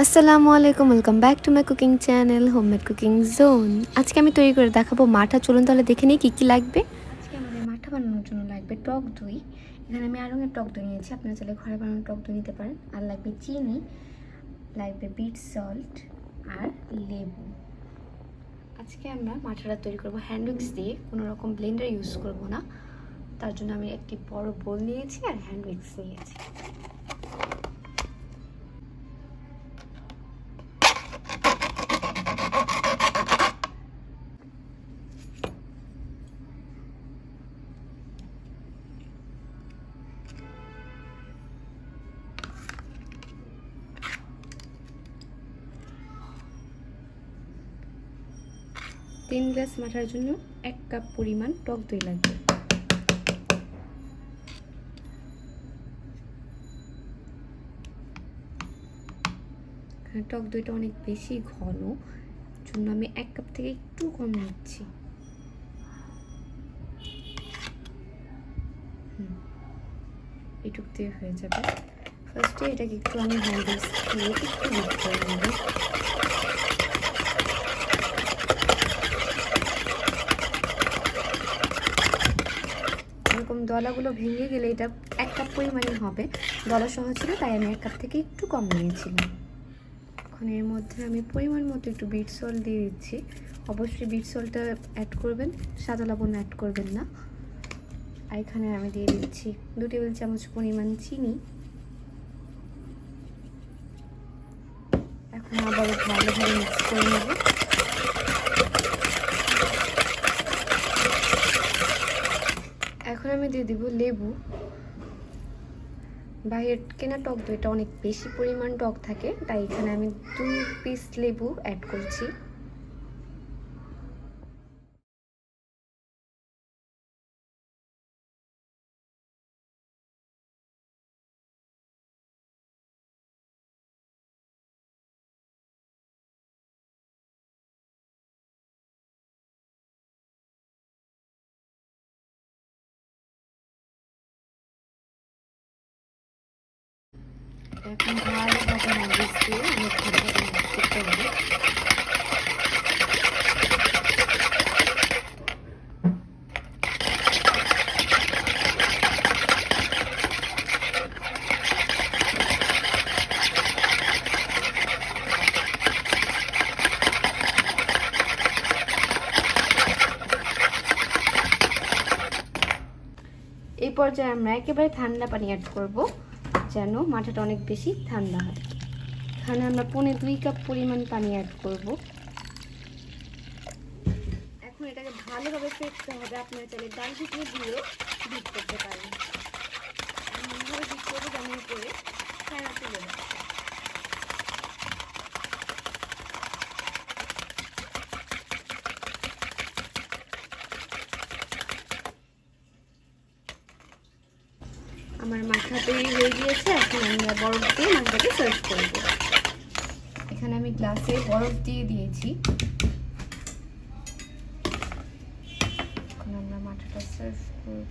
আসসালামু আলাইকুম, welcome back to my cooking channel homemade cooking zone. আজকে আমি তৈরি করে দেখাবো মাঠা। চলুন তাহলে দেখে নিই কী কী লাগবে। আজকে আমাদের মাঠা বানানোর জন্য লাগবে টক দই। এখানে আমি আড়ঙের টক দই নিয়েছি, আপনারা চাইলে ঘরে বানানো টক দই নিতে পারেন। আর লাগবে চিনি, লাগবে বিট সল্ট আর লেবু। আজকে আমরা মাঠাটা তৈরি করবো হ্যান্ড উইক্স দিয়ে, কোনো রকম ব্লেন্ডার ইউজ করব না। তার জন্য আমি একটি বড় বোল নিয়েছি আর হ্যান্ড উইক্স নিয়েছি। 3 গ্লাস মাঠার জন্য 1 কাপ পরিমাণ টক দই লাগবে। টক দইটা অনেক বেশি ঘন, জন্য আমি 1 কাপ থেকে একটু কম নিচ্ছি। এটুক দিয়ে হয়ে যাবে। ফার্স্টে এটাকে একটু আমি হ্যান্ড উইক্স দিয়ে একটু বিট করে নেব। এরকম দলাগুলো ভেঙে গেলে এটা 1 কাপ পরিমাণই হবে। দলা সহ ছিল তাই আমি 1 কাপ থেকে একটু কম নিয়েছিলাম। এখন এর মধ্যে আমি পরিমাণ মতো একটু বিট সল্ট দিয়ে দিচ্ছি। অবশ্যই বিট সল্টটা অ্যাড করবেন, সাদা লবণ অ্যাড করবেন না। আর এখানে আমি দিয়ে দিচ্ছি 2 টেবিল চামচ পরিমাণ চিনি। এখন আবার ভালোভাবে মিক্স করে নেব। এখন আমি দিয়ে দিব লেবু। বাইরের কেনা টক দইটা অনেক বেশি পরিমাণ টক থাকে, তাই এখানে আমি 2 পিস লেবু অ্যাড করছি। এখন ভালোভাবে নাড়িয়ে দিয়ে অনেক ভালোভাবে মিক্স করতে হবে। এই পর্যায়ে আমরা একেবারে ঠান্ডা পানি অ্যাড করব, যেন মাঠাটা অনেক বেশি ঠান্ডা হয়। এখানে আমরা 2.25 কাপ পরিমাণ পানি অ্যাড করব। এখন এটাকে ভালোভাবে ফেটতে হবে। আপনারা চাইলে ডাল ভিতরে দিয়েও বিট করতে পারেন। এমনভাবে বিট করবো যেন করে ফেনা তুলে দেয়। আমার মাথা তৈরি হয়ে গিয়েছে। এখন আমরা বরফ দিয়ে মাথাটাকে সার্ভ করব। এখানে আমি গ্লাসে বরফ দিয়ে দিয়েছি। এখন আমরা মাথাটা সার্ভ করব।